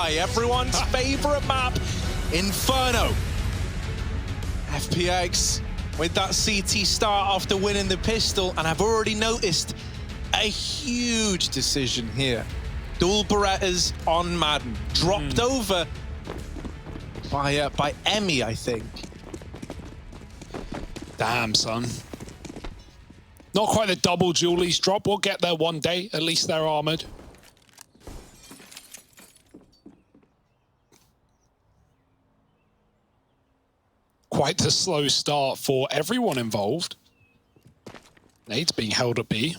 by everyone's favorite map, Inferno. FPX with that CT start after winning the pistol, and I've already noticed a huge decision here. Dual Berettas on Madden, dropped over by Emmy, I think. Damn, son. Not quite the double Julies drop. We'll get there one day. At least they're armored. Quite the slow start for everyone involved. Nade's being held at B.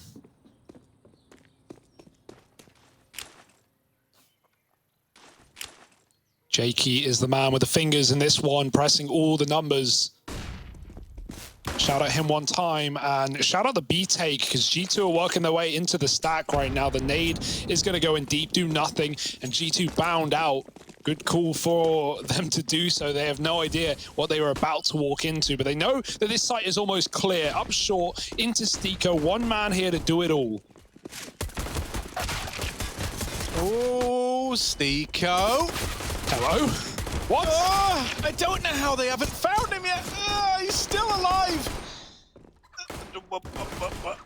Jakey is the man with the fingers in this one, pressing all the numbers. Shout out him one time, and shout out the B take, because G2 are working their way into the stack right now. The nade is going to go in deep, do nothing, and G2 bound out. Good call for them to do so. They have no idea what they were about to walk into, but they know that this site is almost clear. Up short, into Stiko, one man here to do it all. Oh, Stiko. Hello? What? Oh, I don't know how they haven't found him yet. He's still alive.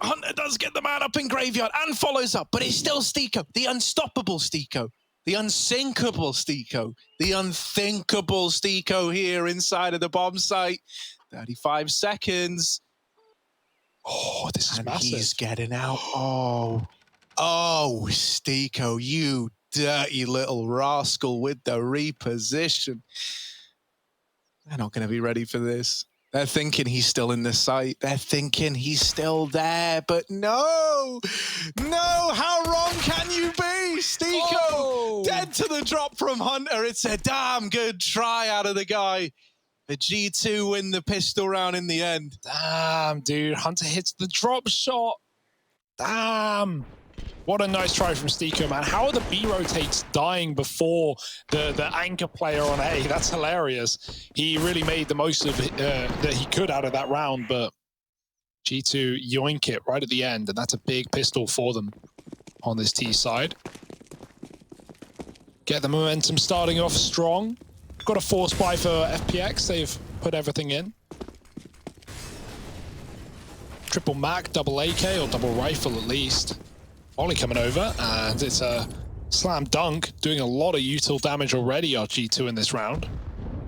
Hunter does get the man up in Graveyard and follows up, but it's still Stiko, the unstoppable Stiko, the unsinkable Stiko, the unthinkable Stiko here inside of the bomb site. 35 seconds. Oh, this is massive. He's getting out. Oh, Stiko, you dirty little rascal with the reposition. They're not going to be ready for this. They're thinking he's still in the site. They're thinking he's still there, but no, how wrong can you be? Stiko, dead to the drop from Hunter. It's a damn good try out of the guy. The G2 win the pistol round in the end. Damn, dude, Hunter hits the drop shot. Damn. What a nice try from Stiko, man. How are the B rotates dying before the anchor player on A? That's hilarious. He really made the most of it that he could out of that round, but G2 yoink it right at the end, and that's a big pistol for them on this T side. Get the momentum starting off strong. Got a force buy for FPX. They've put everything in. Triple Mac, double AK, or double rifle at least. Ollie coming over, and it's a slam dunk, doing a lot of util damage already, our G2 in this round,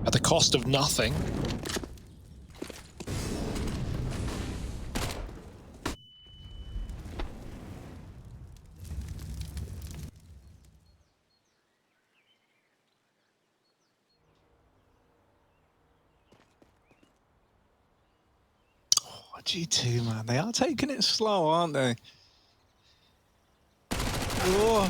at the cost of nothing. Oh, G2, man, they are taking it slow, aren't they? Oh.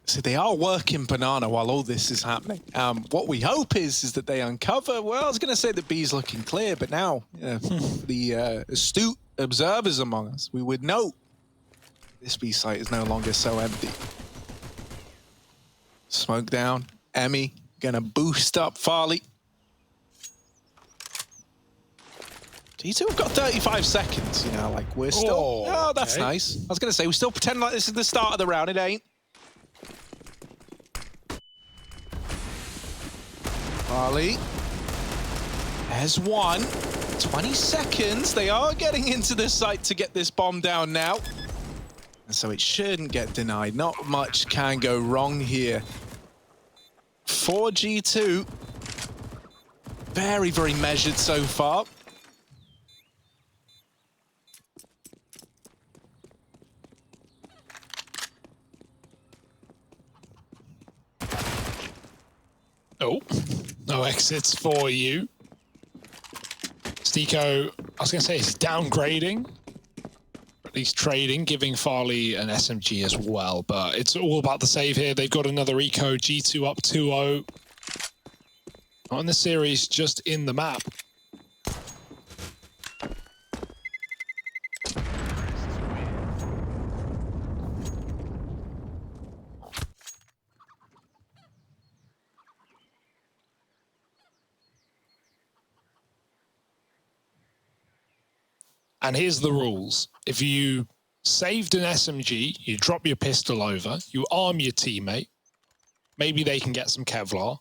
So they are working banana while all this is happening. What we hope is that they uncover. Well, I was going to say that B's looking clear, but now the astute observers among us, we would know this B site is no longer so empty. Smoke down. Emmy gonna boost up Farley. G2 have got 35 seconds, you know, like we're still... Oh, that's okay. nice. I was going to say, we still pretend like this is the start of the round. It ain't. Farley. There's one. 20 seconds. They are getting into the site to get this bomb down now. And so it shouldn't get denied. Not much can go wrong here. For G2. Very, very measured so far. Oh, no exits for you. Stiko, I was going to say, is downgrading, at least trading, giving Farley an SMG as well, but it's all about the save here. They've got another eco, G2 up 2-0. Not in the series, just in the map. And here's the rules. If you saved an SMG, you drop your pistol over, you arm your teammate. Maybe they can get some Kevlar.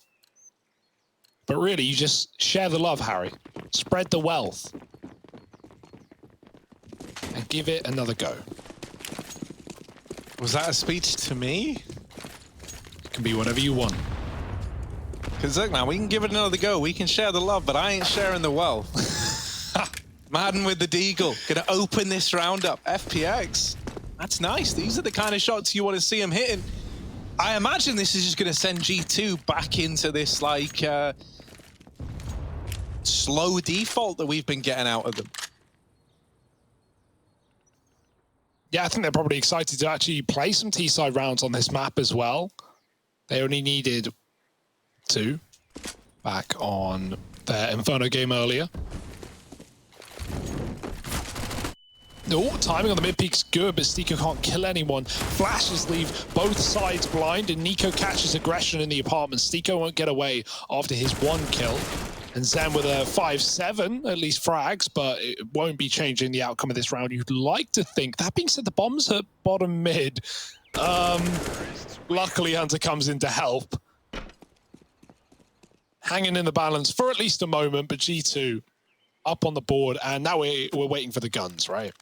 But really, you just share the love, Harry. Spread the wealth. And give it another go. Was that a speech to me? It can be whatever you want. Because look, man, we can give it another go. We can share the love, but I ain't sharing the wealth. Madden with the Deagle. Gonna open this round up. FPX. That's nice. These are the kind of shots you want to see him hitting. I imagine this is just gonna send G2 back into this, like, slow default that we've been getting out of them. Yeah, I think they're probably excited to actually play some T-side rounds on this map as well. They only needed 2 back on their Inferno game earlier. Oh, timing on the mid-peak's good, but Stiko can't kill anyone. Flashes leave both sides blind, and Nico catches aggression in the apartment. Stiko won't get away after his 1 kill. And Zen with a 5-7, at least frags, but it won't be changing the outcome of this round. You'd like to think. That being said, the bomb's at bottom mid. Luckily, Hunter comes in to help. Hanging in the balance for at least a moment, but G2 up on the board, and now we're waiting for the guns, right?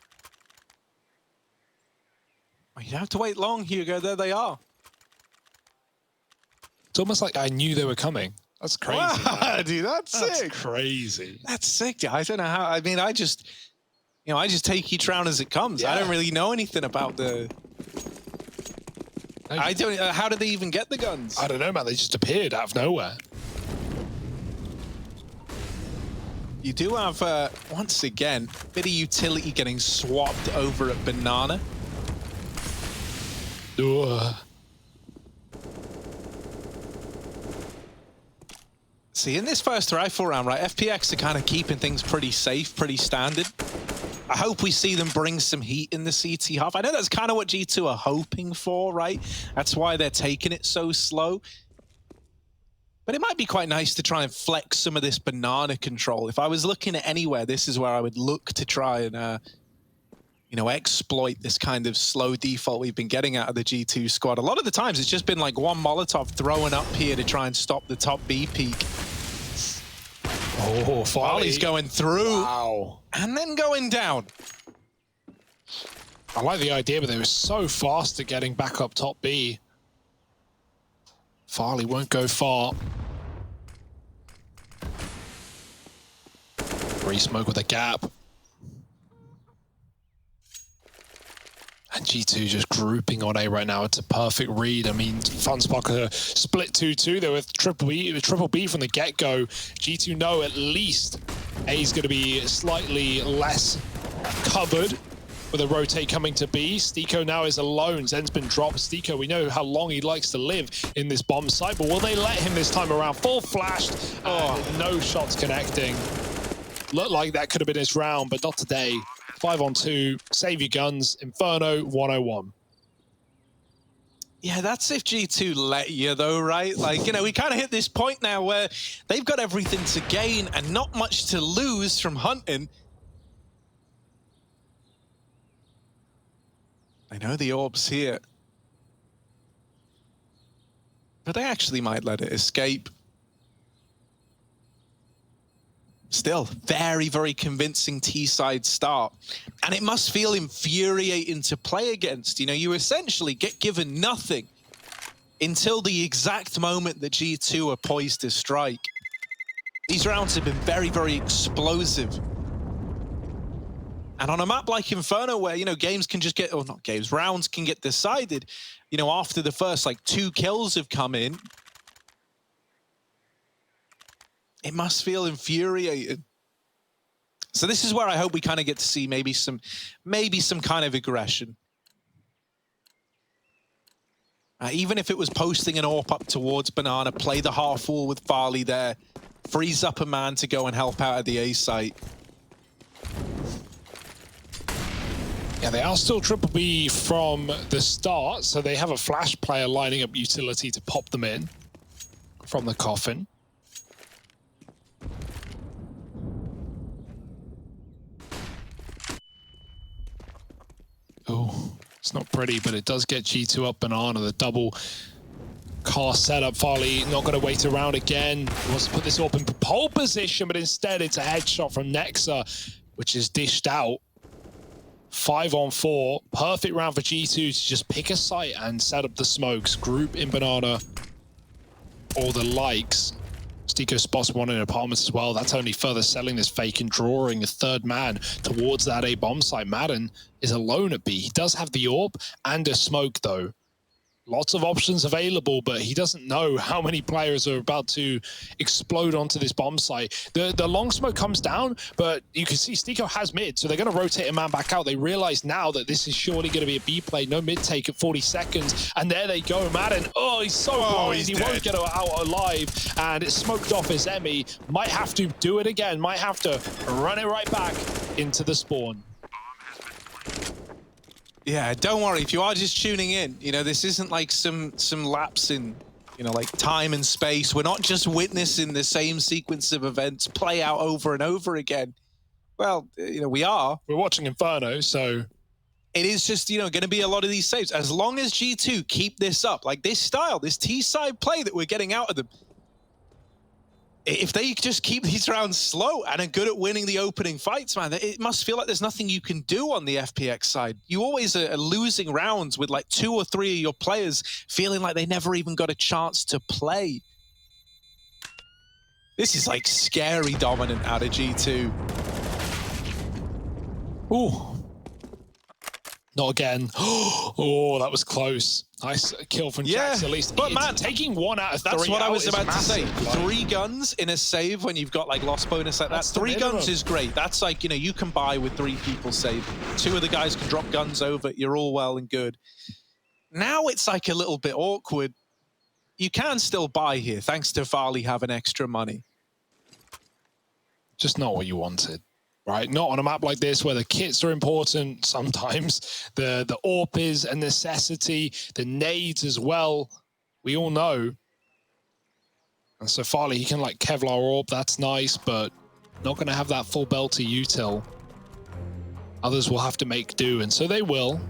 You don't have to wait long, Hugo. There they are. It's almost like I knew they were coming. That's crazy. Wow, dude, that's sick. That's crazy. That's sick, dude. I don't know how. I mean, I just take each round as it comes. Yeah. I don't really know anything about the. I don't. How did they even get the guns? I don't know, man. They just appeared out of nowhere. You do have, once again, a bit of utility getting swapped over at Banana. Ugh. See, in this first rifle round, right, FPX are kind of keeping things pretty safe, pretty standard. I hope we see them bring some heat in the CT half. I know that's kind of what G2 are hoping for, right? That's why they're taking it so slow. But it might be quite nice to try and flex some of this Banana control. If I was looking at anywhere, this is where I would look to try and, you know, exploit this kind of slow default we've been getting out of the G2 squad. A lot of the times, it's just been like one Molotov throwing up here to try and stop the top B peak. Oh, Farley's going through. Wow. And then going down. I like the idea, but they were so fast at getting back up top B. Farley won't go far. Re-smoke with a gap. And G2 just grouping on A right now. It's a perfect read. I mean, FunPlus split 2-2. They were triple B from the get-go. G2 know at least A's going to be slightly less covered with a rotate coming to B. Stiko now is alone. Zen's been dropped. Stiko, we know how long he likes to live in this bomb site, but will they let him this time around? Full flashed. No shots connecting. Looked like that could have been his round, but not today. 5-on-2, save your guns, Inferno 101. Yeah, that's if G2 let you, though, right? Like, you know, we kind of hit this point now where they've got everything to gain and not much to lose from hunting. I know the orb's here. But they actually might let it escape. Still, very, very convincing T-side start. And it must feel infuriating to play against. You know, you essentially get given nothing until the exact moment that G2 are poised to strike. These rounds have been very, very explosive. And on a map like Inferno, where, you know, games can just get, or not games, rounds can get decided, you know, after the first, like, 2 kills have come in, it must feel infuriating. So this is where I hope we kind of get to see maybe some kind of aggression. Even if it was posting an AWP up towards Banana, play the half wall with Farley there, freeze up a man to go and help out at the A site. Yeah, they are still triple B from the start, so they have a flash player lining up utility to pop them in from the coffin. Oh, it's not pretty, but it does get G2 up. Banana, the double car setup. Farley not going to wait around again. He wants to put this up in pole position, but instead it's a headshot from Nexa, which is dished out. 5-on-4. Perfect round for G2 to just pick a site and set up the smokes. Group in Banana or the likes. Stico spots one in apartments as well. That's only further selling this fake and drawing a third man towards that A bomb site. Madden is alone at B. He does have the orb and a smoke though. Lots of options available, but he doesn't know how many players are about to explode onto this bomb site. The long smoke comes down, but you can see Stico has mid, so they're going to rotate a man back out. They realize now that this is surely going to be a B play. No mid take at 40 seconds, and there they go. Madden, oh, he's so blind. He won't get out alive, and it's smoked off as Emmy. Might have to do it again. Might have to run it right back into the spawn. Yeah, don't worry. If you are just tuning in, you know, this isn't like some lapse in, you know, like time and space. We're not just witnessing the same sequence of events play out over and over again. Well, you know, we are. We're watching Inferno, so it is just, you know, going to be a lot of these saves. As long as G2 keep this up, like this style, this T-side play that we're getting out of them, if they just keep these rounds slow and are good at winning the opening fights, man, it must feel like there's nothing you can do on the FPX side. You always are losing rounds with like 2 or 3 of your players feeling like they never even got a chance to play. This is like scary dominant out of G2. Ooh. Not again. Oh, that was close. Nice kill from Jax, at least. But man, taking 1 out of 3. That's what I was about to say. Like, 3 guns in a save when you've got like loss bonus like that. 3 guns is great. That's like, you know, you can buy with 3 people save. 2 of the guys can drop guns over. You're all well and good. Now it's like a little bit awkward. You can still buy here, thanks to Farley having extra money. Just not what you wanted. Right, not on a map like this where the kits are important. Sometimes the AWP is a necessity, the nades as well. We all know. And so Farley, he can like Kevlar AWP, that's nice, but not going to have that full belter util. Others will have to make do, and so they will.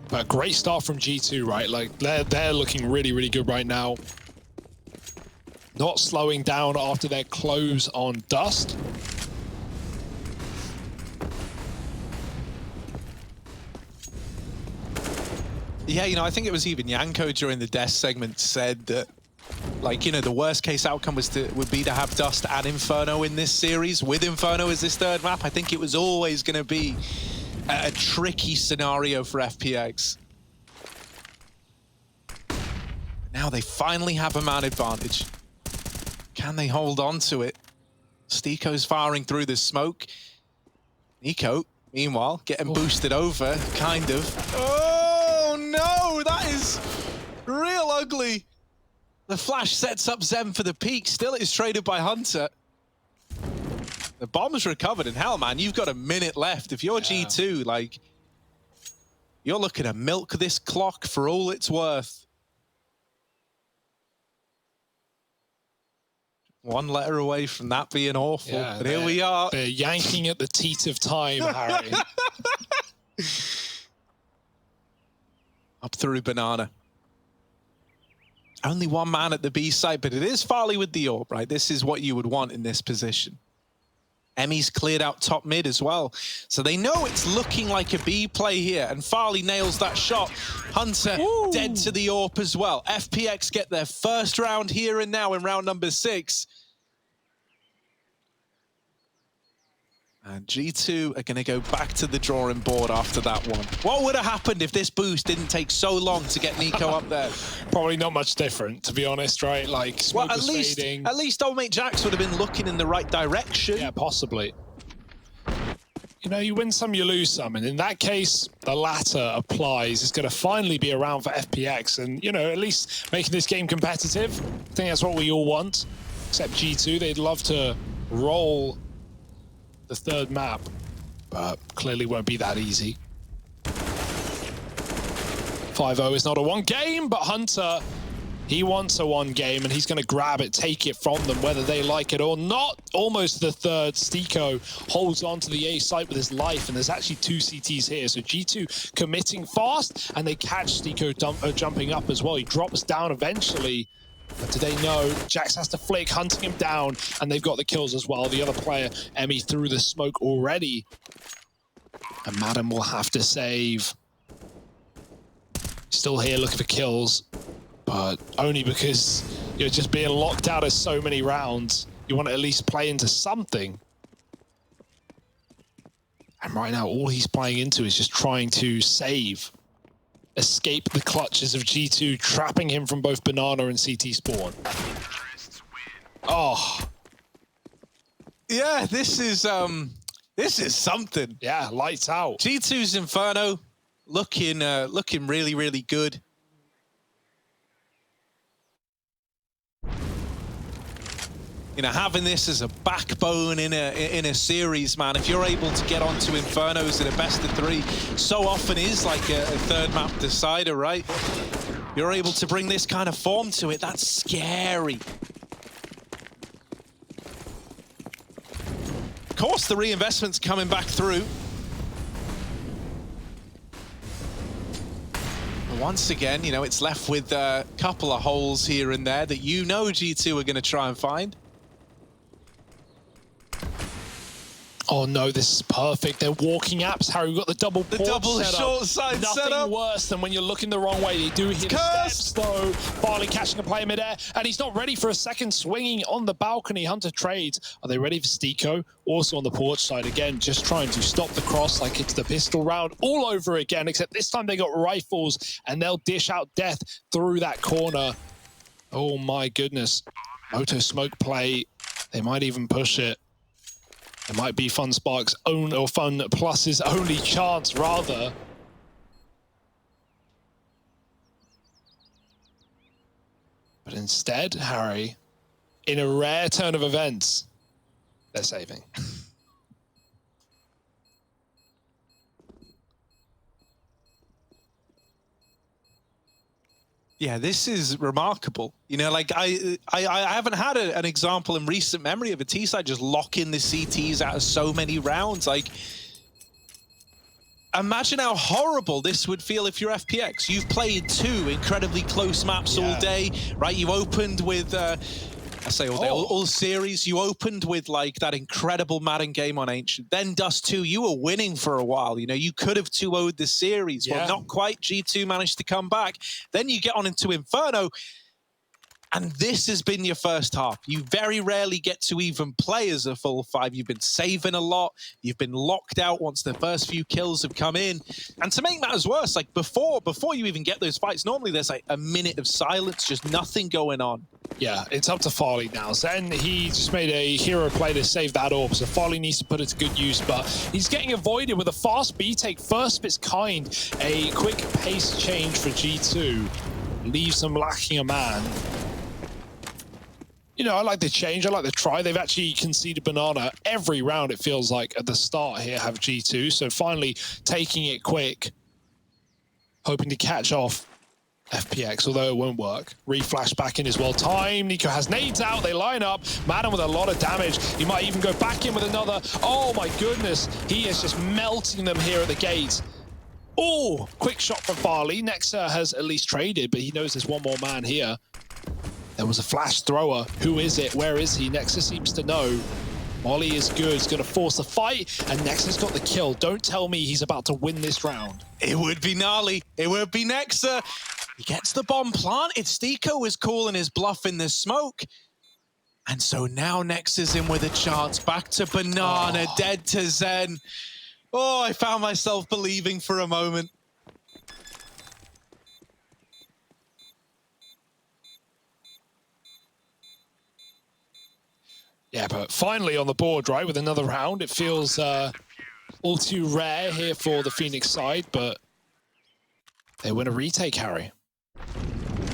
But great start from G2, right? Like they're looking really, really good right now. Not slowing down after their close on Dust. Yeah, you know, I think it was even Yanko during the death segment said that, like, you know, the worst case outcome would be to have Dust and Inferno in this series. With Inferno as this third map, I think it was always going to be a tricky scenario for FPX. Now they finally have a man advantage. Can they hold on to it? Stico's firing through the smoke. Nico, meanwhile, getting boosted over, kind of. Oh no, that is real ugly. The flash sets up Zem for the peak. Still it is traded by Hunter. The bomb's recovered, and hell, man, you've got a minute left. If you're G2, like, you're looking to milk this clock for all it's worth. 1 letter away from that being awful, but here we are. They're yanking at the teat of time, Harry. Up through Banana. Only 1 man at the B side, but it is Farley with the AWP, right? This is what you would want in this position. Emmy's cleared out top mid as well. So they know it's looking like a B play here, and Farley nails that shot. Hunter dead to the AWP as well. FPX get their first round here and now in round number 6. And G2 are going to go back to the drawing board after that one. What would have happened if this boost didn't take so long to get Nico up there? Probably not much different, to be honest, right? Like, smoke was fading. At least old mate Jax would have been looking in the right direction. Yeah, possibly. You know, you win some, you lose some. And in that case, the latter applies. It's going to finally be around for FPX. And, you know, at least making this game competitive. I think that's what we all want. Except G2, they'd love to roll the third map, but clearly won't be that easy. 5-0 is not a one game, but Hunter, he wants a one game, and he's going to grab it, take it from them, whether they like it or not. Almost the third. Stiko holds on to the A site with his life, and there's actually 2 CTs here. So G2 committing fast, and they catch Stiko jumping up as well. He drops down eventually. But do they know? Jax has to flick, hunting him down, and they've got the kills as well. The other player, Emmy, through the smoke already. And Madden will have to save. Still here looking for kills, but only because you're just being locked out of so many rounds. You want to at least play into something. And right now, all he's playing into is just trying to save. Escape the clutches of G2, trapping him from both Banana and CT spawn. Oh. Yeah, this is something. Yeah, lights out. G2's Inferno looking really, really good. You know, having this as a backbone in a series, man, if you're able to get onto Infernos in a best of 3, so often is like a third map decider, right? You're able to bring this kind of form to it. That's scary. Of course, the reinvestment's coming back through. Once again, you know, it's left with a couple of holes here and there that you know G2 are going to try and find. Oh no, this is perfect. They're walking apps. Harry, we've got the double short side setup. Nothing worse than when you're looking the wrong way. They do hit steps though. Farley catching a player midair, and he's not ready for a second, swinging on the balcony. Hunter trades. Are they ready for Stiko? Also on the porch side again, just trying to stop the cross like it's the pistol round all over again, except this time they got rifles, and they'll dish out death through that corner. Oh my goodness. Moto smoke play. They might even push it. It might be FunSpark's own, or FunPlus's only chance, rather. But instead, Harry, in a rare turn of events, they're saving. Yeah, this is remarkable. You know, like I haven't had an example in recent memory of a T-side just locking the CTs out of so many rounds. Like, imagine how horrible this would feel if you're FPX. You've played 2 incredibly close maps all day, right? You opened with, I say all day, all series. You opened with like that incredible Madden game on Ancient. Then Dust 2, you were winning for a while. You know, you could have 2-0'd the series. Well, not quite. G2 managed to come back. Then you get on into Inferno, and this has been your first half. You very rarely get to even play as a full 5. You've been saving a lot. You've been locked out once the first few kills have come in. And to make matters worse, like before you even get those fights, normally there's like a minute of silence, just nothing going on. Yeah, it's up to Farley now. Zen, he just made a hero play to save that orb, so Farley needs to put it to good use, but he's getting avoided with a fast B-take, first of its kind. A quick pace change for G2. Leaves them lacking a man. You know, I like the change, I like the try. They've actually conceded Banana every round, it feels like, at the start here, have G2. So finally taking it quick, hoping to catch off FPX, although it won't work. Reflash back in as well. Time. Nico has nades out. They line up. Madden with a lot of damage. He might even go back in with another. Oh my goodness. He is just melting them here at the gate. Oh, quick shot from Farley. Nexa has at least traded, but he knows there's one more man here. There was a flash thrower. Who is it? Where is he? Nexa seems to know. Molly is good. He's going to force the fight, and Nexa's got the kill. Don't tell me he's about to win this round. It would be gnarly. It would be Nexa. He gets the bomb planted. Stiko was calling his bluff in the smoke. And so now Nexa's in with a chance. Back to Banana, dead to Zen. Oh, I found myself believing for a moment. Yeah, but finally on the board, right, with another round. It feels all too rare here for the Phoenix side, but they win a retake, Harry.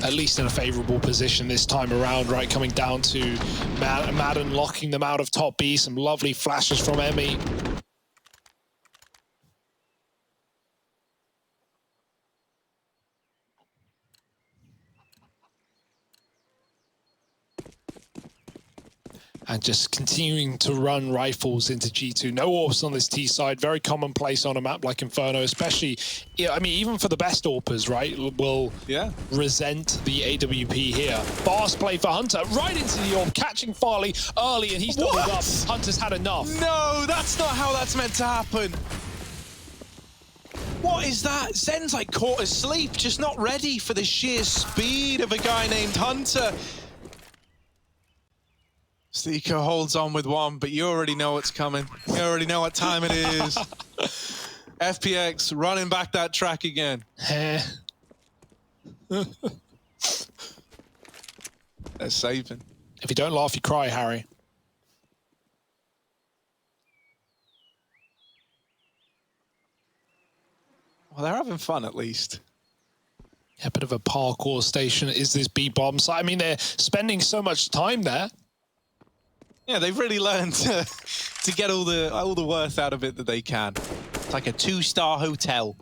At least in a favorable position this time around, right, coming down to Madden locking them out of top B. Some lovely flashes from Emmy. and just continuing to run rifles into G2. No AWPs on this T side, very commonplace on a map like Inferno, especially, I mean, even for the best AWPers, right, will resent the AWP here. Fast play for Hunter, right into the AWP, catching Farley early, and he's doubled up. Hunter's had enough. No, that's not how that's meant to happen. What is that? Zen's like caught asleep, just not ready for the sheer speed of a guy named Hunter. Steeko holds on with one, but you already know what's coming. You already know what time it is. FPX running back that track again. They're saving. If you don't laugh, you cry, Harry. Well, they're having fun at least. A bit of a parkour station is this B-bomb site. I mean, they're spending so much time there. Yeah, they've really learned to get all the worth out of it that they can. It's like a 2-star hotel.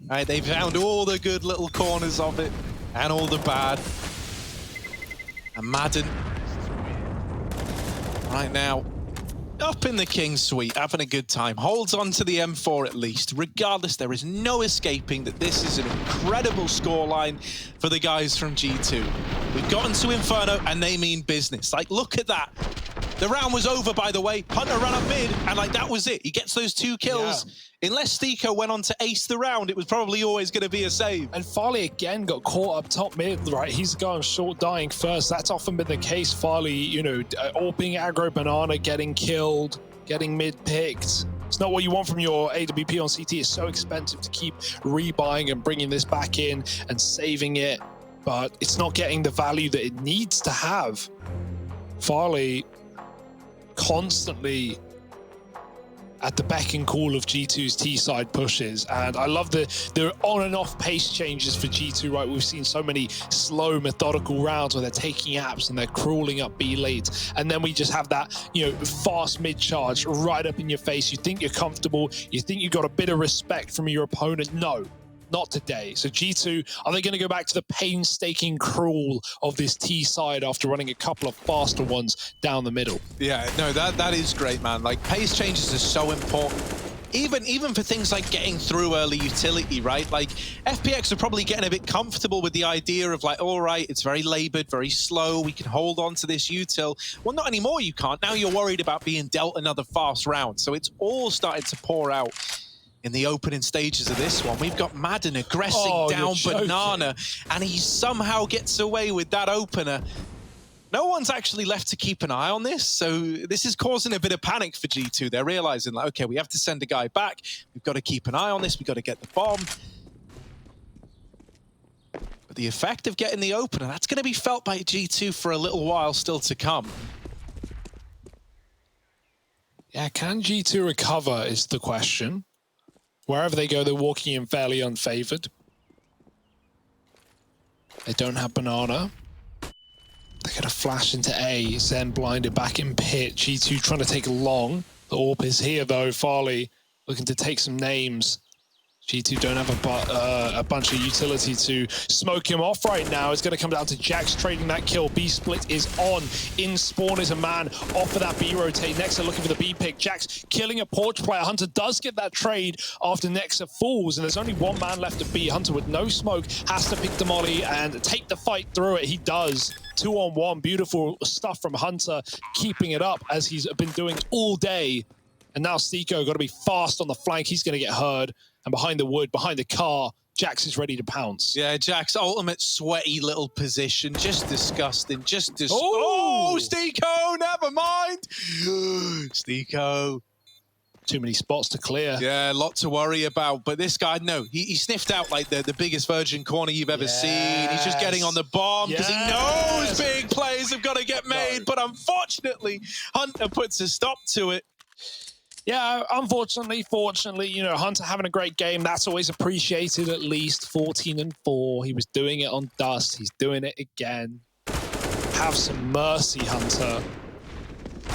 Right, they've found all the good little corners of it and all the bad. And Madden, right now, up in the King's Suite, having a good time. Holds on to the M4 at least. Regardless, there is no escaping that this is an incredible scoreline for the guys from G2. We've gotten to Inferno, and they mean business. Like, look at that. The round was over, by the way. Hunter ran up mid, and like that was it. He gets those 2 kills. Yeah. Unless Steeko went on to ace the round, it was probably always going to be a save. And Farley again got caught up top mid, right? He's going short, dying first. That's often been the case. Farley, you know, AWPing aggro banana, getting killed, getting mid picked. It's not what you want from your AWP on CT. It's so expensive to keep rebuying and bringing this back in and saving it, but it's not getting the value that it needs to have. Farley constantly at the beck and call of G2's T-side pushes, and I love the on and off pace changes for G2, right? We've seen so many slow, methodical rounds where they're taking apps and they're crawling up B leads, and then we just have that, you know, fast mid-charge right up in your face. You think you're comfortable, you think you got a bit of respect from your opponent. No, not today. So G2, are they going to go back to the painstaking crawl of this T side after running a couple of faster ones down the middle? Yeah, no, that is great, man. Like, pace changes are so important. Even for things like getting through early utility, right? Like, FPX are probably getting a bit comfortable with the idea of like, all right, it's very labored, very slow, we can hold on to this util. Well, not anymore, you can't. Now you're worried about being dealt another fast round. So it's all started to pour out in the opening stages of this one. We've got Madden aggressing down Banana, and he somehow gets away with that opener. No one's actually left to keep an eye on this, so this is causing a bit of panic for G2. They're realizing, like, okay, we have to send a guy back. We've got to keep an eye on this. We've got to get the bomb. But the effect of getting the opener, that's going to be felt by G2 for a little while still to come. Yeah, can G2 recover is the question. Wherever they go, they're walking in fairly unfavored. They don't have Banana. They're going to flash into A. Zen blinded back in pit. G2 trying to take long. The AWP is here, though. Farley looking to take some names. G2 don't have a bunch of utility to smoke him off right now. It's going to come down to Jax trading that kill. B split is on. In spawn is a man off of that B rotate. Nexa looking for the B pick. Jax killing a porch player. Hunter does get that trade after Nexa falls, and there's only one man left at B. Hunter with no smoke has to pick the molly and take the fight through it. He does. 2-on-1. Beautiful stuff from Hunter, keeping it up as he's been doing all day. And now Steeko got to be fast on the flank. He's going to get heard. And behind the wood, behind the car, Jax is ready to pounce. Yeah, Jax, ultimate sweaty little position. Just disgusting. Oh, Steeko, never mind. Steeko. Too many spots to clear. Yeah, a lot to worry about. But this guy, no, he sniffed out like the biggest virgin corner you've ever seen. He's just getting on the bomb because he knows big plays have got to get made. But unfortunately, Hunter puts a stop to it. Yeah, unfortunately, fortunately, you know, Hunter having a great game. That's always appreciated, at least. 14-4. He was doing it on Dust. He's doing it again. Have some mercy, Hunter.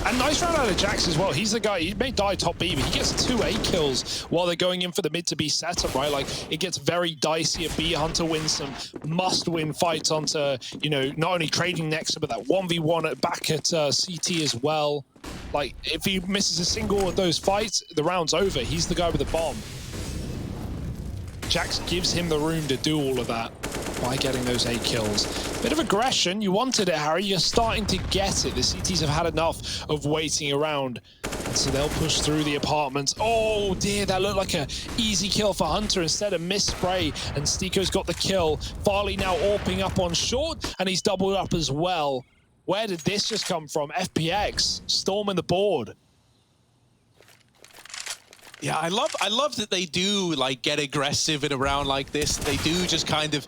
And nice round out of Jax as well. He's the guy, he may die top B, but he gets 2 A kills while they're going in for the mid to B setup, right? Like, it gets very dicey if B Hunter wins some must-win fights onto, you know, not only trading next, but that 1v1 back at CT as well. Like, if he misses a single of those fights, the round's over. He's the guy with the bomb. Jax gives him the room to do all of that by getting those 8 kills. Bit of aggression. You wanted it, Harry. You're starting to get it. The CTs have had enough of waiting around. And so they'll push through the apartments. Oh, dear. That looked like an easy kill for Hunter. Instead of miss spray, and Stiko's got the kill. Farley now AWPing up on short, and he's doubled up as well. Where did this just come from? FPX storming the board. Yeah, I love that they do like get aggressive in a round like this. They do just kind of,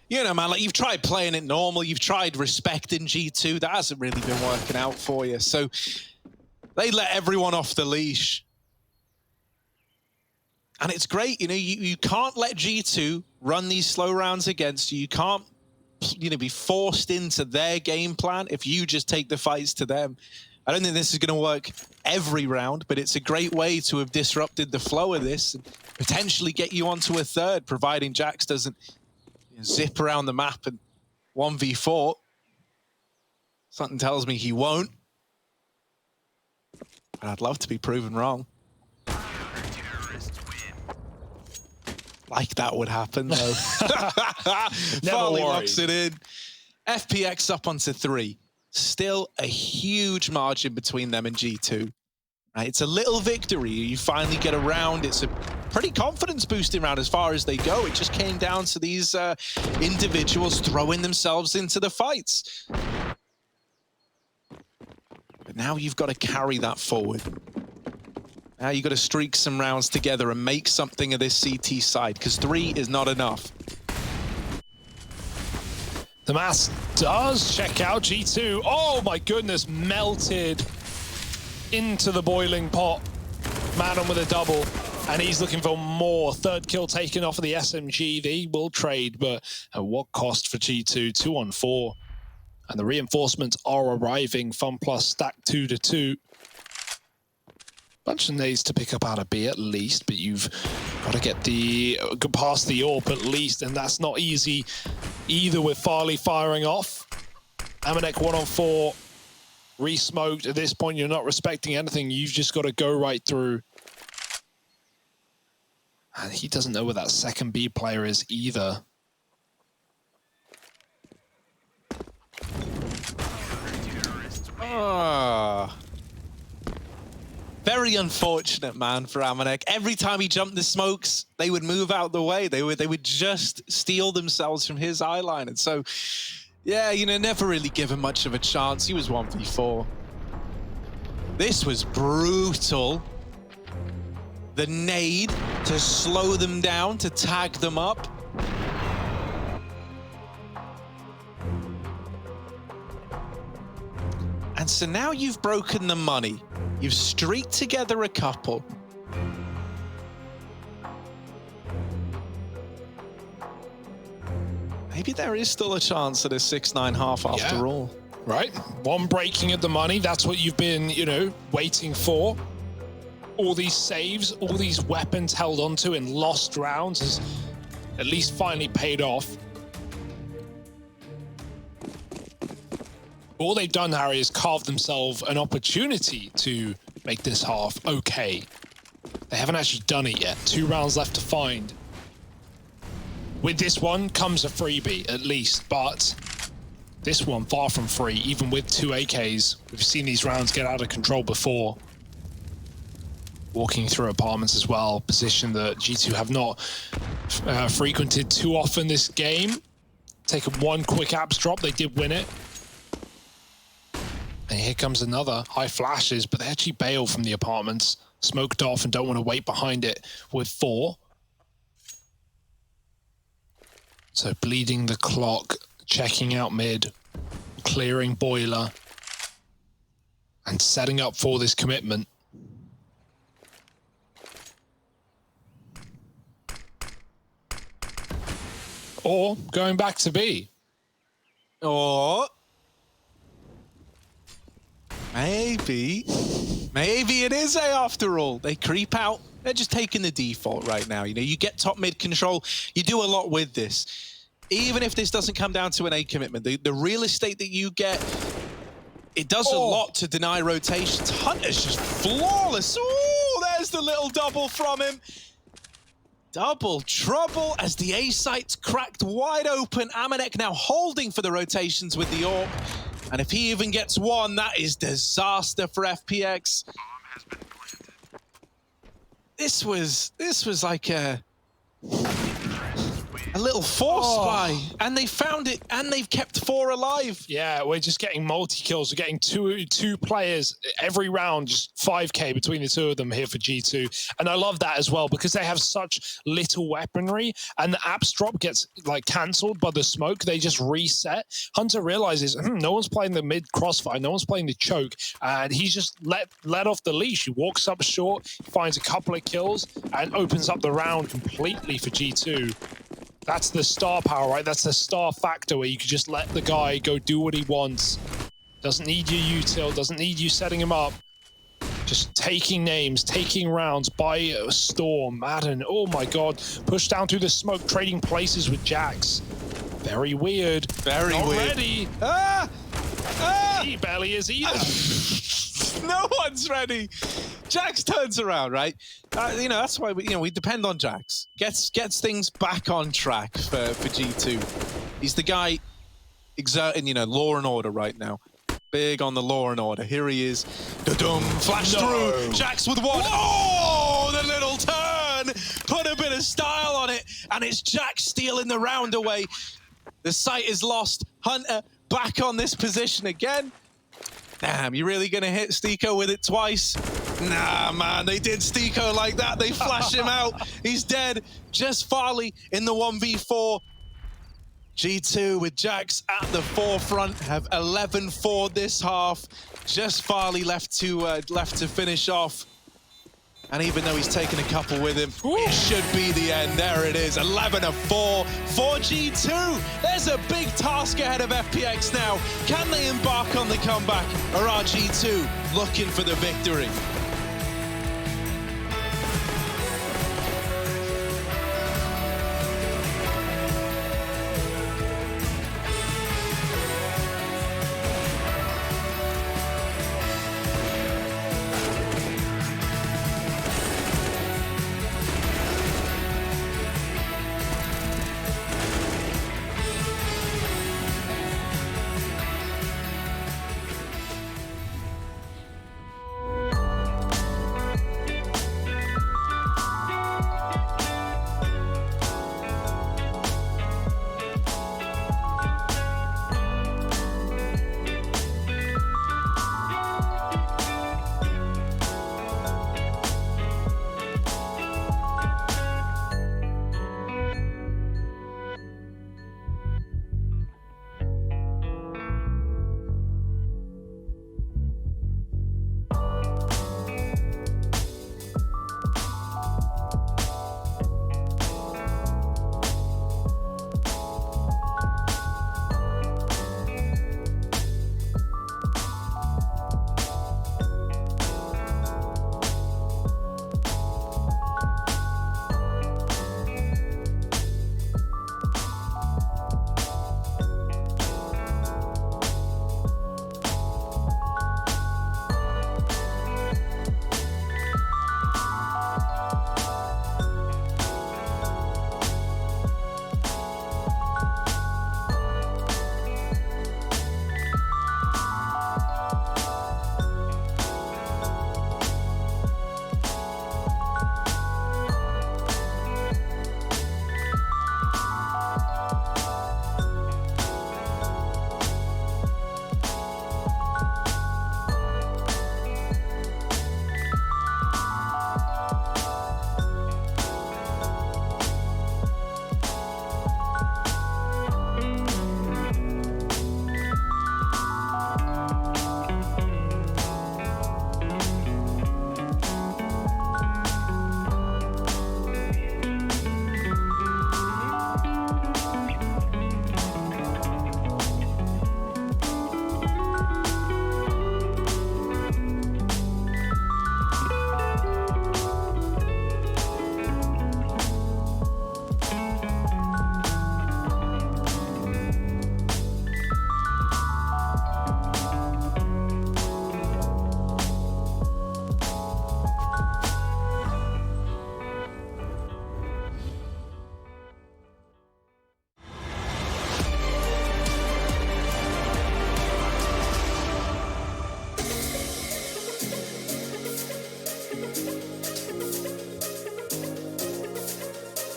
you know, man, like you've tried playing it normal, you've tried respecting G2, that hasn't really been working out for you. So they let everyone off the leash. And it's great, you know, you can't let G2 run these slow rounds against you. You can't, you know, be forced into their game plan if you just take the fights to them. I don't think this is going to work every round, but it's a great way to have disrupted the flow of this and potentially get you onto a third, providing Jax doesn't, you know, zip around the map and 1v4. Something tells me he won't. But I'd love to be proven wrong. Like that would happen, though. Farley locks it in. FPX up onto 3. Still a huge margin between them and G2. Right, it's a little victory. You finally get around. It's a pretty confidence boosting round as far as they go. It just came down to these individuals throwing themselves into the fights. But now you've got to carry that forward. Now you've got to streak some rounds together and make something of this CT side, because 3 is not enough. The mass does check out G2. Oh my goodness, melted into the boiling pot. Madden with a double, and he's looking for more. 3rd kill taken off of the SMG. They will trade, but at what cost for G2? 2 on 4. And the reinforcements are arriving. FunPlus stacked 2-2. Bunch of nades to pick up out of B at least, but you've got to get past the AWP at least, and that's not easy either with Farley firing off. Amanek 1 on 4, re-smoked. At this point, you're not respecting anything. You've just got to go right through. And he doesn't know where that second B player is either. Very unfortunate, man, for Amanek. Every time he jumped the smokes, they would move out the way. They would just steal themselves from his eye line. And so, yeah, you know, never really given much of a chance. He was 1v4. This was brutal. The nade to slow them down, to tag them up. And so now you've broken the money. You've streaked together a couple. Maybe there is still a chance at a 6-9 after all. Right, 1 breaking at the money. That's what you've been, you know, waiting for. All these saves, all these weapons held onto in lost rounds has at least finally paid off. All they've done, Harry, is carve themselves an opportunity to make this half okay. They haven't actually done it yet. 2 rounds left to find. With this one comes a freebie, at least, but this one far from free, even with 2 AKs. We've seen these rounds get out of control before. Walking through apartments as well, position that G2 have not frequented too often this game. Taken 1 quick apps drop, they did win it. And here comes another. High flashes, but they actually bail from the apartments. Smoked off and don't want to wait behind it with 4. So bleeding the clock, checking out mid, clearing boiler, and setting up for this commitment. Or going back to B. Or maybe Maybe it is A after all. They creep out. They're just taking the default right now. You know, you get top mid control. You do a lot with this. Even if this doesn't come down to an A commitment, the real estate that you get, it does a lot to deny rotations. Hunter's just flawless. Ooh, there's the little double from him. Double trouble as the A site's cracked wide open. Amanek now holding for the rotations with the AWP. And if he even gets one, that is disaster for FPX. This was like a little force buy, and they found it, and they've kept 4 alive. Yeah, we're just getting multi-kills. We're getting two players every round, just 5K between the two of them here for G2. And I love that as well, because they have such little weaponry, and the apps drop gets like cancelled by the smoke. They just reset. Hunter realizes, no one's playing the mid crossfire, no one's playing the choke, and he's just let off the leash. He walks up short, finds a couple of kills, and opens up the round completely for G2. That's the star power, right? That's the star factor where you can just let the guy go do what he wants. Doesn't need your util, doesn't need you setting him up. Just taking names, taking rounds by storm. Madden, oh my God. Pushed down through the smoke, trading places with Jax. Very weird. Very Not weird. ready. He barely is either. No one's ready. Jax turns around, right? You know, that's why we depend on Jax. Gets things back on track for G2. He's the guy exerting, you know, law and order right now. Big on the law and order. Here he is. Da-dum, flash through. Jax with one. Oh, the little turn. Put a bit of style on it, and it's Jax stealing the round away. The site is lost. Hunter back on this position again. Damn, you really gonna hit Stiko with it twice? Nah, man, they did Stiko like that. They flash him out. He's dead. Just Farley in the 1v4. G2 with Jax at the forefront have 11-4 this half. Just Farley left to finish off. And even though he's taken a couple with him, it should be the end. There it is, 11-4 for G2. There's a big task ahead of FPX now. Can they embark on the comeback, or are G2 looking for the victory?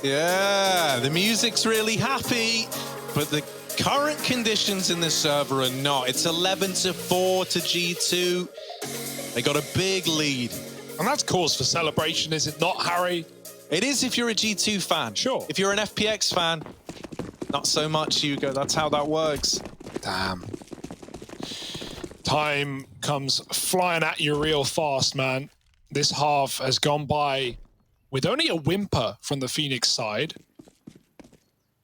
Yeah, the music's really happy, but the current conditions in the server are not. It's 11-4 to G2. They got a big lead. And that's cause for celebration, is it not, Harry? It is if you're a G2 fan. Sure. If you're an FPX fan, not so much, Hugo. That's how that works. Damn. Time comes flying at you real fast, man. This half has gone by with only a whimper from the Phoenix side.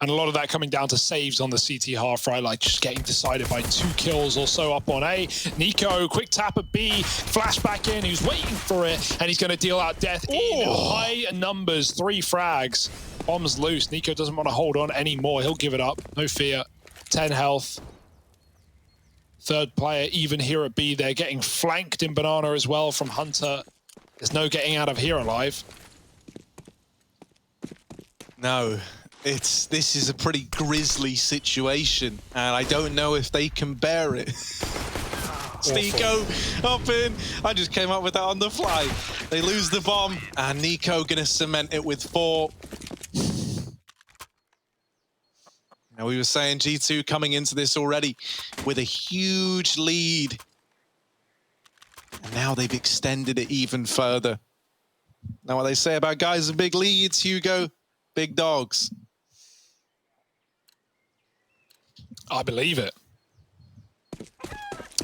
And a lot of that coming down to saves on the CT half, right? Like just getting decided by 2 kills or so up on A. Nico, quick tap at B, flashback in, he's waiting for it, and he's going to deal out death in high numbers, 3 frags. Bomb's loose. Nico doesn't want to hold on anymore. He'll give it up, no fear. 10 health. Third player even here at B. They're getting flanked in Banana as well from Hunter. There's no getting out of here alive. No. This is a pretty grisly situation, and I don't know if they can bear it. Nico up in. I just came up with that on the fly. They lose the bomb, and Nico gonna cement it with 4. Now we were saying G2 coming into this already with a huge lead, and now they've extended it even further. Now what they say about guys with big leads, Hugo, big dogs. I believe it.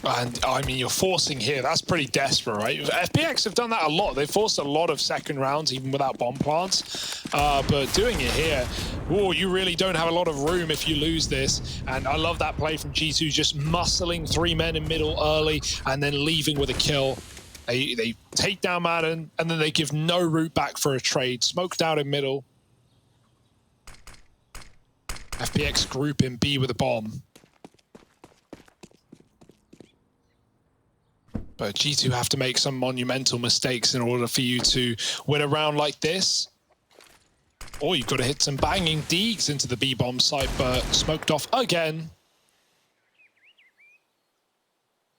And I mean, you're forcing here. That's pretty desperate, right? FPX have done that a lot. They've forced a lot of second rounds, even without bomb plants. But doing it here, oh, you really don't have a lot of room if you lose this. And I love that play from G2, just muscling 3 men in middle early and then leaving with a kill. They take down Madden, and then they give no route back for a trade. Smoked out in middle. FPX group in B with a bomb. But G2 have to make some monumental mistakes in order for you to win a round like this. Or you've got to hit some banging deegs into the B-bomb site, but smoked off again.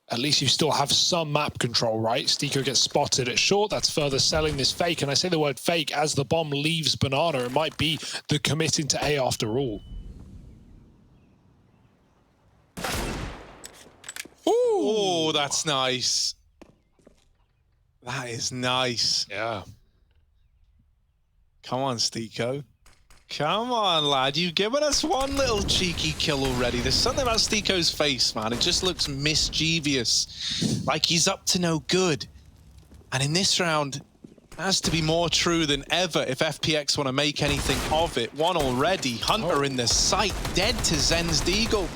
At least you still have some map control, right? Stiko gets spotted at short. That's further selling this fake. And I say the word fake as the bomb leaves Banana. It might be the committing to A after all. Oh, that's nice. That is nice. Yeah. Come on, Stiko. Come on, lad. You've given us one little cheeky kill already. There's something about Stiko's face, man. It just looks mischievous. Like he's up to no good. And in this round, it has to be more true than ever if FPX want to make anything of it. One already. Hunter in the sight. Dead to Zen's Deagle.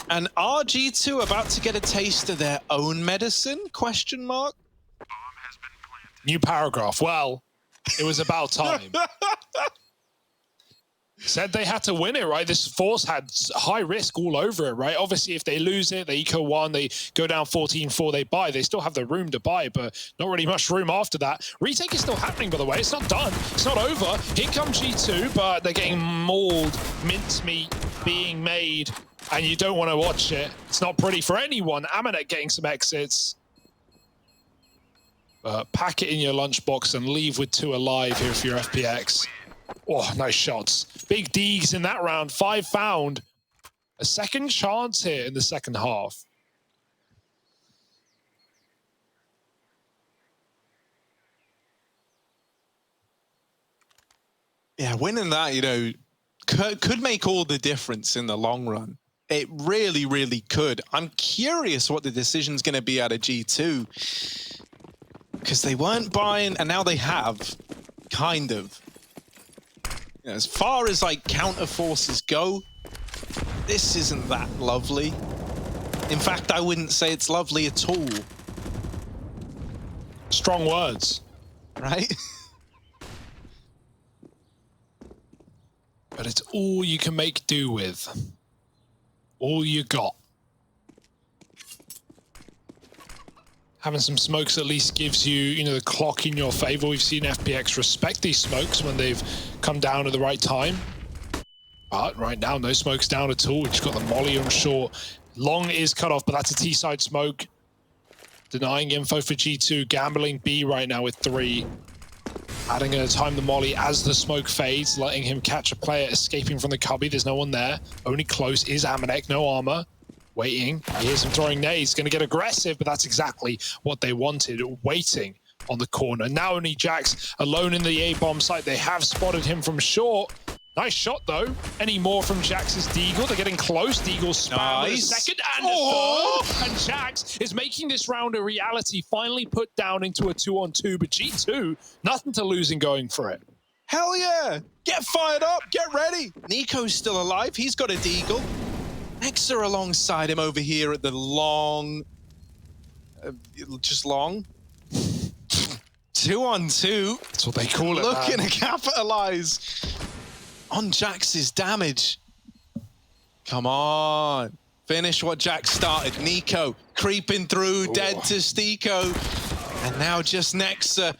And are G2 about to get a taste of their own medicine? Question mark. New paragraph. Well, it was about time. Said they had to win it, right? This force had high risk all over it, right? Obviously, if they lose it, they eco 1, they go down 14-4, they buy. They still have the room to buy, but not really much room after that. Retake is still happening, by the way. It's not done. It's not over. Here comes G2, but they're getting mauled, mincemeat being made, and you don't want to watch it. It's not pretty for anyone. Amanet getting some exits. Pack it in your lunchbox and leave with 2 alive here for your FPX. Oh, nice shots. Big D's in that round. 5 found. A second chance here in the second half. Yeah, winning that, you know, could make all the difference in the long run. It really, really could. I'm curious what the decision's going to be out of G2. Because they weren't buying, and now they have, kind of. You know, as far as like counter forces go, this isn't that lovely. In fact, I wouldn't say it's lovely at all. Strong words. Right? But it's all you can make do with. All you got. Having some smokes at least gives you, you know, the clock in your favor. We've seen FPX respect these smokes when they've come down at the right time. But right now, no smokes down at all. We've just got the molly on short. Long is cut off, but that's a T-side smoke. Denying info for G2. Gambling B right now with 3. Adam going to time the molly as the smoke fades, letting him catch a player escaping from the cubby. There's no one there. Only close is Amanek, no armor. Waiting. He hears him throwing nades. Going to get aggressive, but that's exactly what they wanted. Waiting on the corner. Now only Jax alone in the A-bomb site. They have spotted him from short. Nice shot, though. Any more from Jax's Deagle? They're getting close. Deagle spam with a second and a third. And Jax is making this round a reality. Finally put down into a 2-on-2. But G2, nothing to lose in going for it. Hell yeah! Get fired up! Get ready! Nico's still alive. He's got a Deagle. Nexa alongside him over here at the long... just long. 2-on-2. That's what they call it, Looking to capitalize on Jax's damage. Come on. Finish what Jax started. Nico creeping through, dead to Stico. And now just Nexa,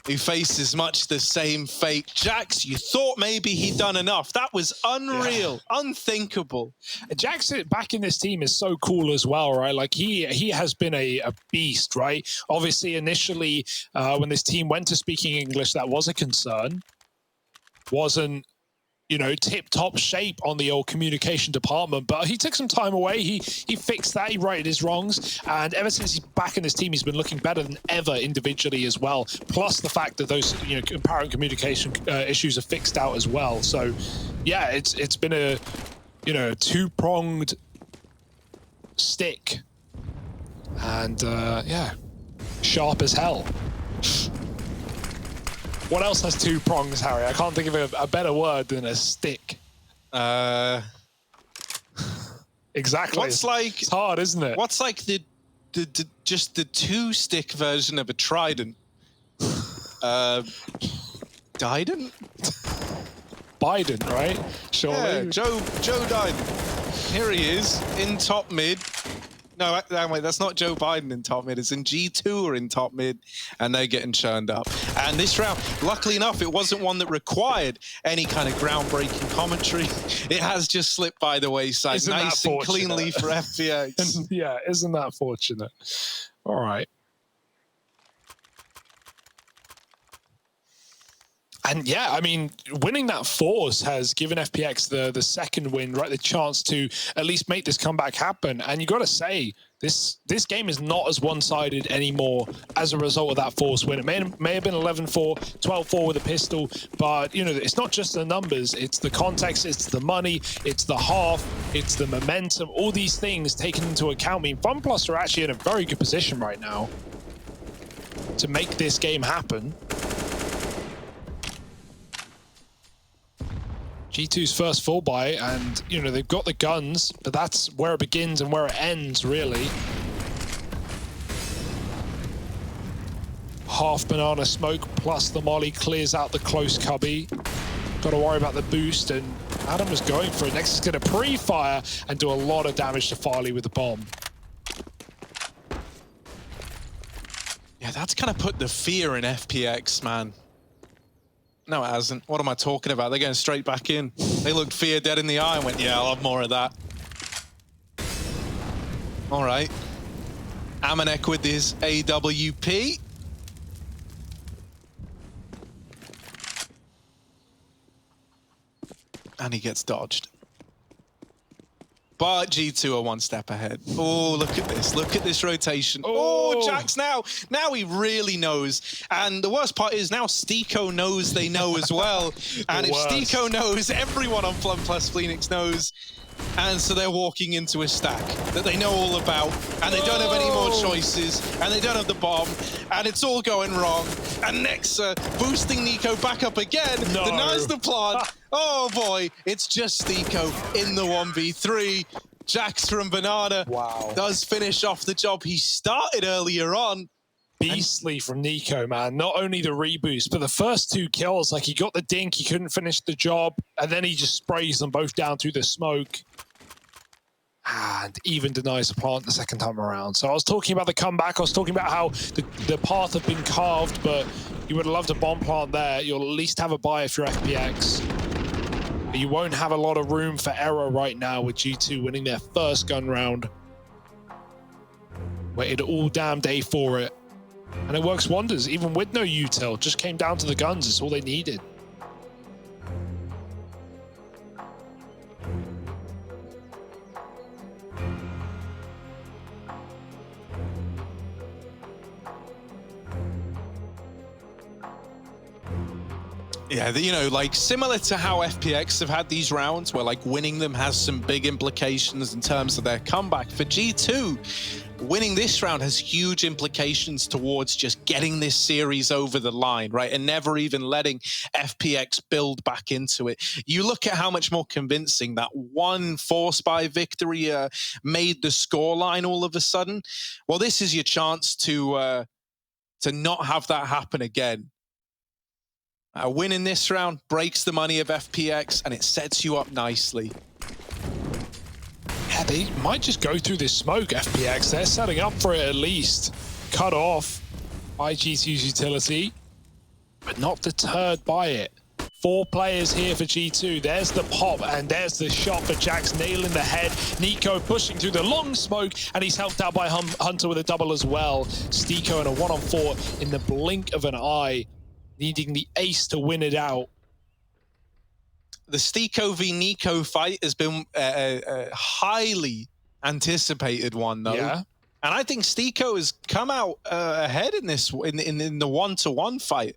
who faces much the same fate. Jax, you thought maybe he'd done enough. That was unreal, unthinkable. Jax back in this team is so cool as well, right? Like he has been a beast, right? Obviously, initially, when this team went to speaking English, that was a concern. Wasn't, you know, tip-top shape on the old communication department, but he took some time away. He fixed that. He righted his wrongs, and ever since he's back in this team, he's been looking better than ever individually as well. Plus the fact that those, you know, apparent communication issues are fixed out as well. So, yeah, it's been a, you know, two-pronged stick, and yeah, sharp as hell. What else has two prongs, Harry? I can't think of a better word than a stick. Exactly. What's like? It's hard, isn't it? What's like the just the two-stick version of a trident? Dident? Biden, right? Surely. Yeah, Joe Biden. Here he is in top mid. No, wait, that's not Joe Biden in top mid. It's in G2 or in top mid, and they're getting churned up. And this round, luckily enough, it wasn't one that required any kind of groundbreaking commentary. It has just slipped by the wayside, Isn't nice and cleanly for FPX. Yeah, isn't that fortunate? All right. And yeah, I mean, winning that force has given FPX the second win, right? The chance to at least make this comeback happen. And you got to say, this game is not as one-sided anymore as a result of that force win. It may have been 11-4, 12-4 with a pistol, but you know, it's not just the numbers, it's the context, it's the money, it's the half, it's the momentum, all these things taken into account. I mean, FunPlus are actually in a very good position right now to make this game happen. G2's first full buy, and you know, they've got the guns, but that's where it begins and where it ends, really. Half banana smoke plus the molly clears out the close cubby. Got to worry about the boost, and Adam was going for it. Next is going to pre-fire and do a lot of damage to Farley with the bomb. Yeah, that's kind of put the fear in FPX, man. No, it hasn't. What am I talking about? They're going straight back in. They looked fear dead in the eye and went, yeah, I'll have more of that. All right. Amanek with his AWP. And he gets dodged. But G2 are one step ahead. Oh, look at this. Look at this rotation. Oh, Jax now. Now he really knows. And the worst part is now Stico knows they know as well. And if Stico knows, everyone on FunPlus Phoenix knows. And so they're walking into a stack that they know all about. And they don't have any more choices. And they don't have the bomb. And it's all going wrong. And Nexa boosting Nico back up again. No. Denies the plant. Oh boy, it's just Stico in the 1v3. Jax from Banana does finish off the job he started earlier on. Beastly from Nico, man. Not only the reboost, but the first two kills, like he got the dink, he couldn't finish the job, and then he just sprays them both down through the smoke. And even denies the plant the second time around. So I was talking about the comeback, I was talking about how the path had been carved, but you would have loved a bomb plant there. You'll at least have a buy if you're FPX. But you won't have a lot of room for error right now with G2 winning their first gun round. Waited all damn day for it. And it works wonders, even with no util. Just came down to the guns. It's all they needed. Yeah, you know, like similar to how FPX have had these rounds where like winning them has some big implications in terms of their comeback. For G2, winning this round has huge implications towards just getting this series over the line, right? And never even letting FPX build back into it. You look at how much more convincing that one force by victory made the scoreline all of a sudden. Well, this is your chance to not have that happen again. A win in this round breaks the money of FPX, and it sets you up nicely. Yeah, they might just go through this smoke, FPX. They're setting up for it at least. Cut off by G2's utility, but not deterred by it. 4 players here for G2. There's the pop, and there's the shot for Jax, nailing the head. Nico pushing through the long smoke, and he's helped out by Hunter with a double as well. Stiko in a 1-on-4 in the blink of an eye, needing the ace to win it out. The Stiko v Nico fight has been a highly anticipated one, though. Yeah. And I think Stiko has come out ahead in this in the 1-to-1 fight.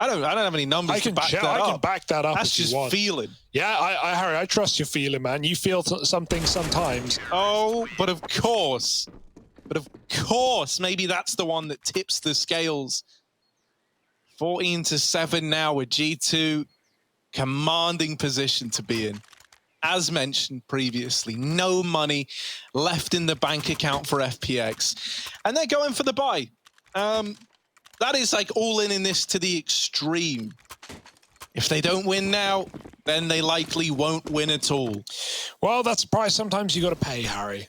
I don't have any numbers to back that up. I can back that up. That's just feeling. Yeah, Harry, I trust your feeling, man. You feel something sometimes. Oh, but of course, maybe that's the one that tips the scales. 14-7 now with G2, commanding position to be in. As mentioned previously, no money left in the bank account for FPX, and they're going for the buy. That is like all in this to the extreme. If they don't win now, then they likely won't win at all. Well, that's a price sometimes you got to pay, Harry.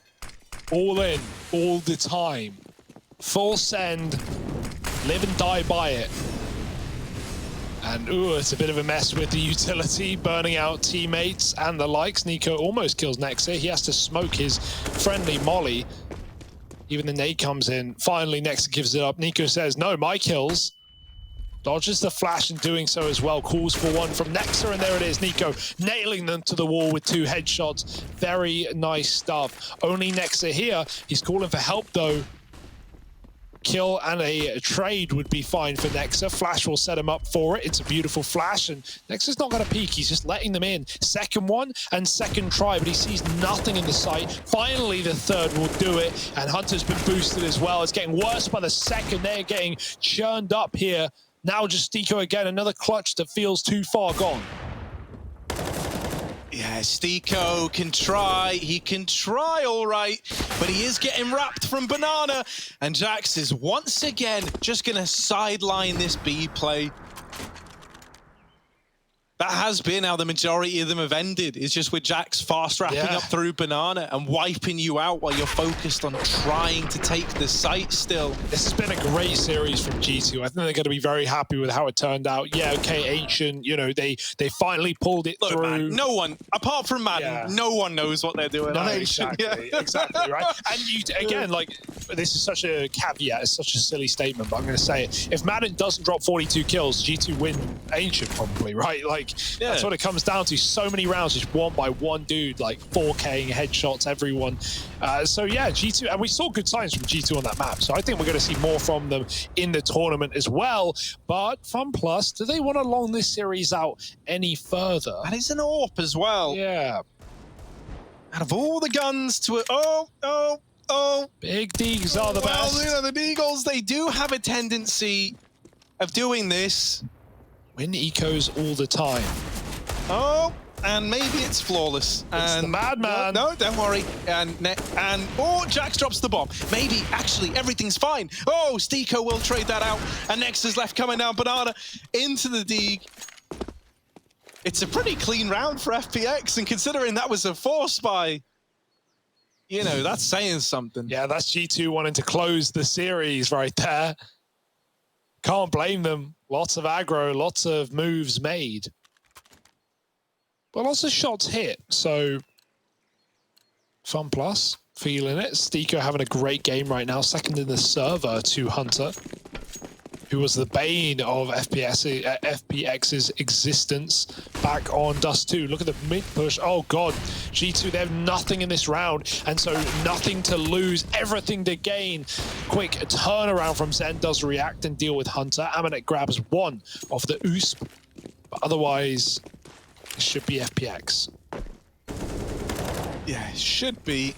All in, all the time. Full send, live and die by it. And ooh, it's a bit of a mess with the utility, burning out teammates and the likes. Nico almost kills Nexa. He has to smoke his friendly molly. Even the nade comes in. Finally, Nexa gives it up. Nico says, no, my kills. Dodges the flash and doing so as well. Calls for one from Nexa, and there it is. Nico nailing them to the wall with 2 headshots. Very nice stuff. Only Nexa here. He's calling for help, though. Kill and a trade would be fine for Nexa. Flash will set him up for it. It's a beautiful flash, and Nexa's not going to peek. He's just letting them in. Second one and second try, but he sees nothing in the sight. Finally, the third will do it, and Hunter's been boosted as well. It's getting worse by the second. They're getting churned up here. Now just Stiko again, another clutch that feels too far gone. Yeah, Stiko can try. He can try, all right. But he is getting wrapped from Banana. And Jax is once again just going to sideline this B play. That has been how the majority of them have ended. It's just with Jax fast wrapping up through Banana and wiping you out while you're focused on trying to take the site still. This has been a great series from G2. I think they're going to be very happy with how it turned out. Yeah, okay, Ancient, you know, they finally pulled it through. Man, no one, apart from Madden, no one knows what they're doing. No, exactly, exactly, right? And you, again, like, this is such a caveat, it's such a silly statement, but I'm going to say it. If Madden doesn't drop 42 kills, G2 win Ancient probably, right? Like, that's what it comes down to. So many rounds just won by one dude, like 4K headshots, everyone. So yeah, G2, and we saw good signs from G2 on that map. So I think we're going to see more from them in the tournament as well. But FunPlus, do they want to long this series out any further? And it's an AWP as well. Yeah. Out of all the guns to it, Big Deags are the best. Well, you know, the Deagles, they do have a tendency of doing this. Win ecos all the time. Oh, and maybe it's flawless. It's the madman. No, don't worry. And Jax drops the bomb. Maybe, actually, everything's fine. Oh, Stiko will trade that out. And Nexa's left coming down. Banana into the Deag. It's a pretty clean round for FPX, and considering that was a force by, you know, that's saying something. Yeah, that's G2 wanting to close the series right there. Can't blame them. Lots of aggro, lots of moves made. But lots of shots hit, so FunPlus Feeling it. Stiko having a great game right now. Second in the server to Hunter, who was the bane of FPX's existence back on Dust 2. Look at the mid push. Oh God, G2, they have nothing in this round, and so nothing to lose, everything to gain. Quick turnaround from Zen, does react and deal with Hunter. Amanek grabs one off the USP, but otherwise, it should be FPX. Yeah, it should be.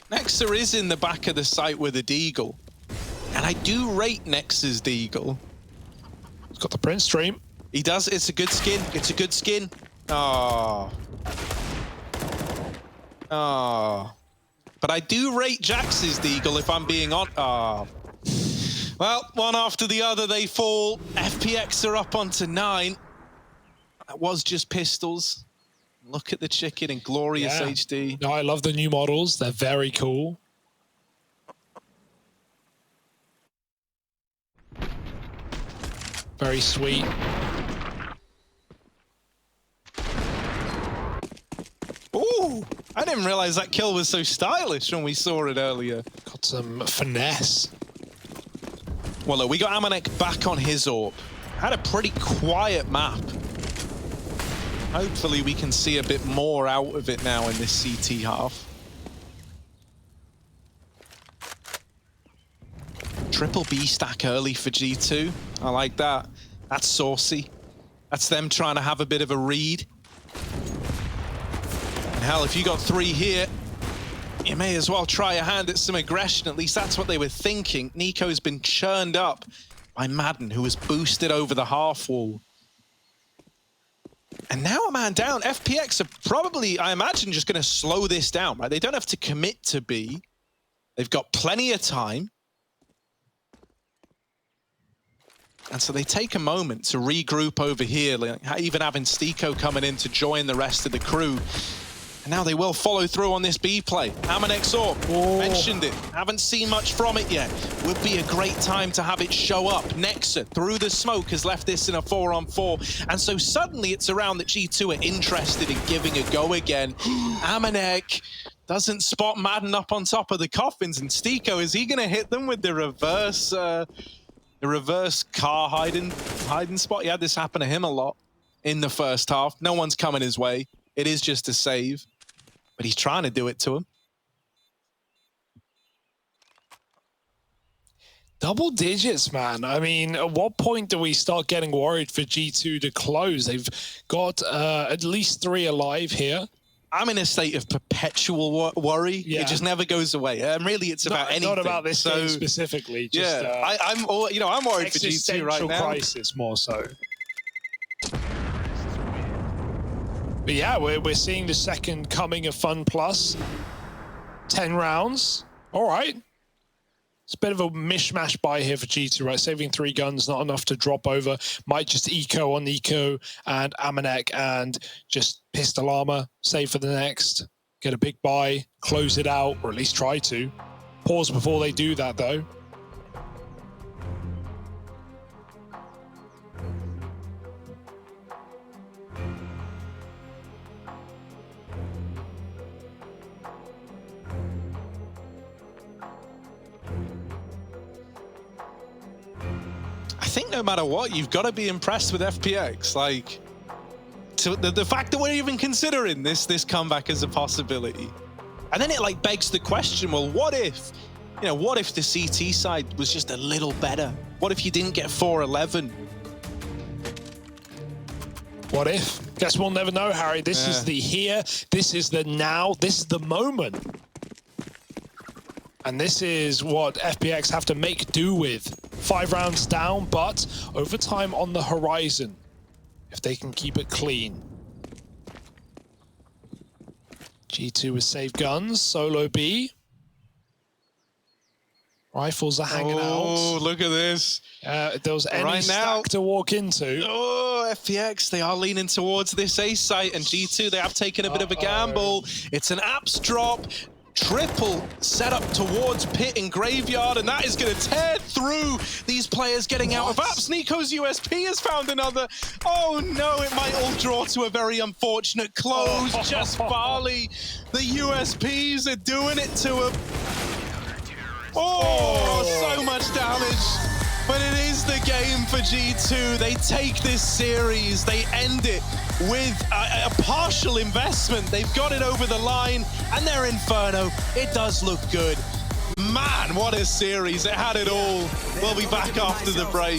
Nexer is in the back of the site with a Deagle. And I do rate Nexer's Deagle. He's got the Prince stream. He does. It's a good skin. It's a good skin. Oh. Oh. But I do rate Jax's Deagle if I'm being on. Oh. Well, one after the other they fall. FPX are up onto 9. That was just pistols. Look at the chicken in glorious HD. No, I love the new models. They're very cool. Very sweet. Ooh, I didn't realize that kill was so stylish when we saw it earlier. Got some finesse. Well, look, we got Amanek back on his AWP. Had a pretty quiet map. Hopefully we can see a bit more out of it now in this CT half. Triple B stack early for G2. I like that. That's saucy. That's them trying to have a bit of a read. And hell, if you got 3 here, you may as well try a hand at some aggression. At least that's what they were thinking. Nico's been churned up by Madden, who was boosted over the half wall. And now a man down. FPX are probably, I imagine, just going to slow this down, right? They don't have to commit to B. They've got plenty of time. And so they take a moment to regroup over here, like even having Stiko coming in to join the rest of the crew. And now they will follow through on this B play. Amanek's AWP, mentioned it. Haven't seen much from it yet. Would be a great time to have it show up. Nexer, through the smoke, has left this in a 4-on-4. And so suddenly it's around that G2 are interested in giving a go again. Amanek doesn't spot Madden up on top of the coffins. And Stiko, is he going to hit them with the reverse car hiding spot? He had this happen to him a lot in the first half. No one's coming his way. It is just a save. But he's trying to do it to him. Double digits, man. I mean, at what point do we start getting worried for G2 to close? They've got at least 3 alive here. I'm in a state of perpetual worry. Yeah. It just never goes away. And really, it's about anything. Not about this game specifically. Just, yeah, I'm worried for G2 right now. Crisis more so. But yeah, we're seeing the second coming of FunPlus. 10 rounds. All right. It's a bit of a mishmash buy here for G2, right? Saving 3 guns, not enough to drop over. Might just eco on Nico and Amanek and just pistol armor, save for the next. Get a big buy, close it out, or at least try to. Pause before they do that, though. I think no matter what, you've got to be impressed with FPX. Like, the fact that we're even considering this comeback as a possibility. And then it like begs the question, well, what if the CT side was just a little better? What if you didn't get 4-11? What if? Guess we'll never know, Harry. This is the here, this is the now, this is the moment. And this is what FPX have to make do with. 5 rounds down, but overtime on the horizon, if they can keep it clean. G2 with saved guns, solo B. Rifles are hanging out. Oh, look at this. If there was any stack to walk into. Oh, FPX, they are leaning towards this A site, and G2, they have taken a bit of a gamble. It's an apps drop. triple set up towards Pit and Graveyard, and that is going to tear through these players getting out of apps. Nico's USP has found another. Oh no, it might all draw to a very unfortunate close. Just barely. The USPs are doing it to him. Oh, so much damage. But it is the game for G2. They take this series, they end it with a partial investment. They've got it over the line, and their Inferno, it does look good. Man, what a series. It had it all. We'll be back after the break.